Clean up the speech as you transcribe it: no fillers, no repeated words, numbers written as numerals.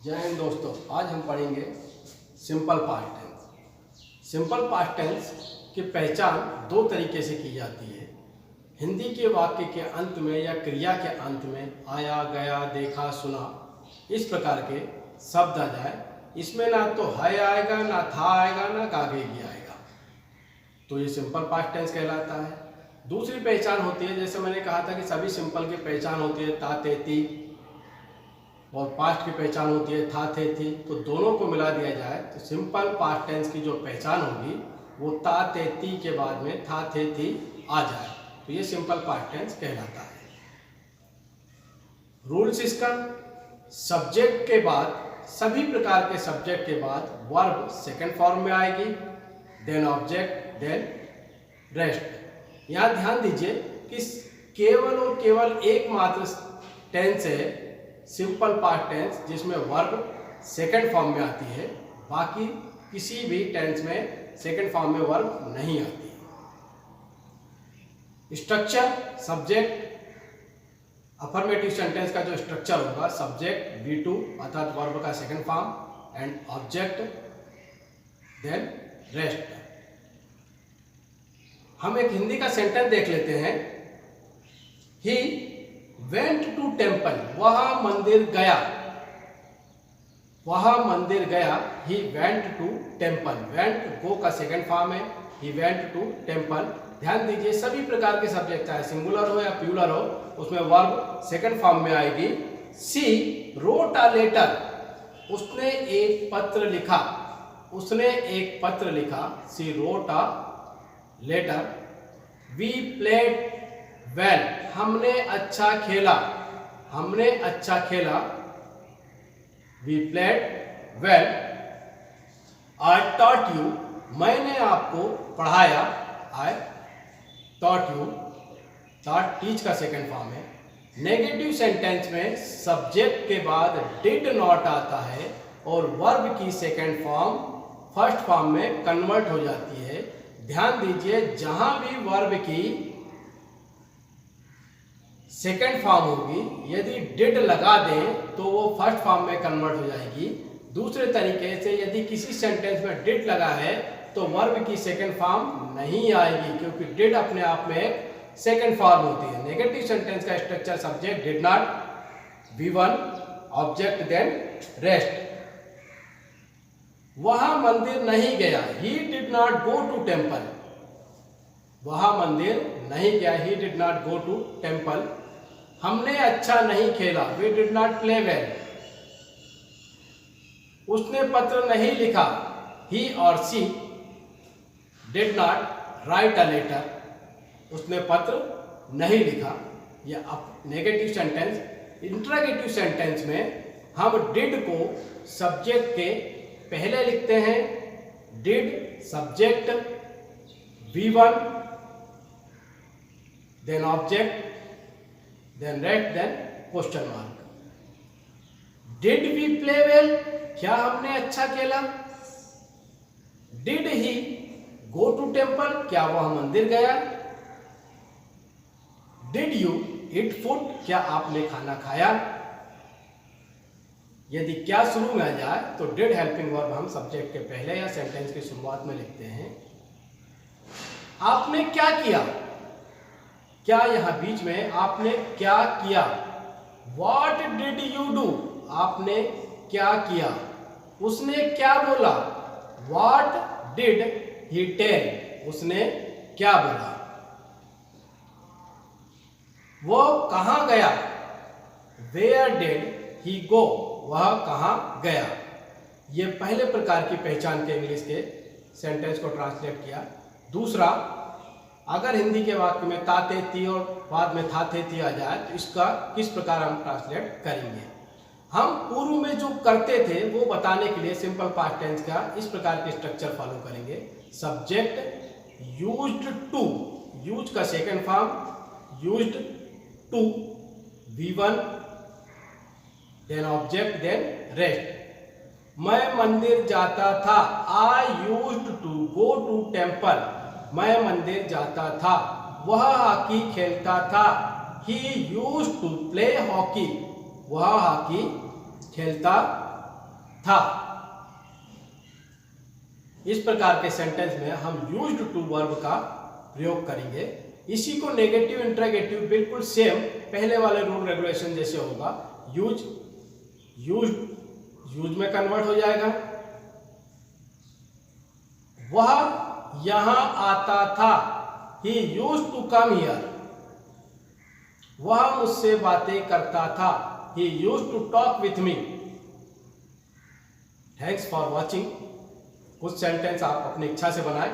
जय हिंद दोस्तों। आज हम पढ़ेंगे simple past tense. Simple past tense की पहचान दो तरीके से की जाती है। हिंदी के वाक्य के अंत में या क्रिया के अंत में आया, गया, देखा, सुना इस प्रकार के शब्द आ जाए, इसमें ना तो है आएगा, ना था आएगा, ना गागेगी आएगा, तो ये सिंपल पास्ट टेंस कहलाता है। दूसरी पहचान होती है, जैसे मैंने कहा था कि सभी सिंपल की पहचान होती है ता, ते, ती, और पास्ट की पहचान होती है था, थे, थी। तो दोनों को मिला दिया जाए तो सिंपल पास्ट टेंस की जो पहचान होगी वो ता, ते, ती के बाद में था, थे, थी आ जाए, तो ये सिंपल पास्ट टेंस कहलाता है। रूल्स इसका, सब्जेक्ट के बाद, सभी प्रकार के सब्जेक्ट के बाद वर्ब सेकंड फॉर्म में आएगी, देन ऑब्जेक्ट, देन रेस्ट। यहाँ ध्यान दीजिए कि केवल और केवल एकमात्र टेंस है सिंपल पास्ट टेंस जिसमें वर्ब सेकंड फॉर्म में आती है, बाकी किसी भी टेंस में सेकंड फॉर्म में वर्ब नहीं आती है। स्ट्रक्चर, सब्जेक्ट, अफर्मेटिव सेंटेंस का जो स्ट्रक्चर होगा, सब्जेक्ट V2 अर्थात वर्ब का second form and object then rest. हम एक हिंदी का सेंटेंस देख लेते हैं। ही वेंट टू टेम्पल, वह मंदिर गया, वह मंदिर गया। He went to temple, went go का सेकंड फॉर्म है, ही वेंट टू टेम्पल। ध्यान दीजिए सभी प्रकार के सब्जेक्ट चाहे सिंगुलर हो या प्लूरल हो उसमें वर्ब सेकंड फॉर्म में आएगी। सी रोट अ लेटर, उसने एक पत्र लिखा, उसने एक पत्र लिखा। She wrote a letter. We played well, हमने अच्छा खेला, हमने अच्छा खेला। We played well. I taught you, मैंने आपको पढ़ाया। I taught you, taught teach का सेकंड फॉर्म है। नेगेटिव सेंटेंस में सब्जेक्ट के बाद डिड नॉट आता है और वर्ब की सेकंड फॉर्म फर्स्ट फॉर्म में कन्वर्ट हो जाती है। ध्यान दीजिए जहां भी वर्ब की सेकेंड फॉर्म होगी, यदि डिड लगा दें तो वो फर्स्ट फॉर्म में कन्वर्ट हो जाएगी। दूसरे तरीके से यदि किसी सेंटेंस में डिड लगा है तो वर्ब की सेकेंड फॉर्म नहीं आएगी, क्योंकि डिड अपने आप में एक सेकेंड फॉर्म होती है। नेगेटिव सेंटेंस का structure subject did not, V1 object then rest. वह मंदिर नहीं गया, he did not go to temple, वह मंदिर नहीं गया, he did not go to temple. हमने अच्छा नहीं खेला, we did not play well. उसने पत्र नहीं लिखा, ही और she did not write a letter, उसने पत्र नहीं लिखा। यह नेगेटिव सेंटेंस। इंटरोगेटिव सेंटेंस में हम डिड को सब्जेक्ट के पहले लिखते हैं, did subject V1 then object then rest then question mark. Did we play well, क्या हमने अच्छा खेला। Did he go to temple, क्या वह मंदिर गया। डिड यू ईट फूड, क्या आपने खाना खाया। यदि क्या शुरू में आ जाए तो डिड हेल्पिंग वर्ब हम सब्जेक्ट के पहले या सेंटेंस की शुरुआत में लिखते हैं। आपने क्या किया, क्या यहां बीच में आपने क्या किया। What did you do, आपने क्या किया। उसने क्या बोला, What did he tell, उसने क्या बोला। वो कहां गया, Where did he go, वह कहां गया। ये पहले प्रकार की पहचान के इंग्लिश के सेंटेंस को ट्रांसलेट किया। दूसरा, अगर हिंदी के वाक्य में ता, ते, ती और बाद में था, थे, थी आ जाए तो इसका किस प्रकार हम ट्रांसलेट करेंगे। हम पूर्व में जो करते थे वो बताने के लिए सिंपल पास्ट टेंस का इस प्रकार के स्ट्रक्चर फॉलो करेंगे। सब्जेक्ट यूज्ड टू, यूज का second form used to, V1 then object then rest. मैं मंदिर जाता था, I used to go to temple, मैं मंदिर जाता था। वह हॉकी खेलता था, he used to play hockey, वह हॉकी खेलता था। इस प्रकार के सेंटेंस में हम यूज्ड टू वर्ब का प्रयोग करेंगे। इसी को नेगेटिव इंट्रोगेटिव बिल्कुल सेम पहले वाले रूल रेगुलेशन जैसे होगा। यूज में कन्वर्ट हो जाएगा। वह यहां आता था, he used to come here. वह मुझसे बातें करता था, he used to talk with me. Thanks for watching. कुछ सेंटेंस आप अपनी इच्छा से बनाएं।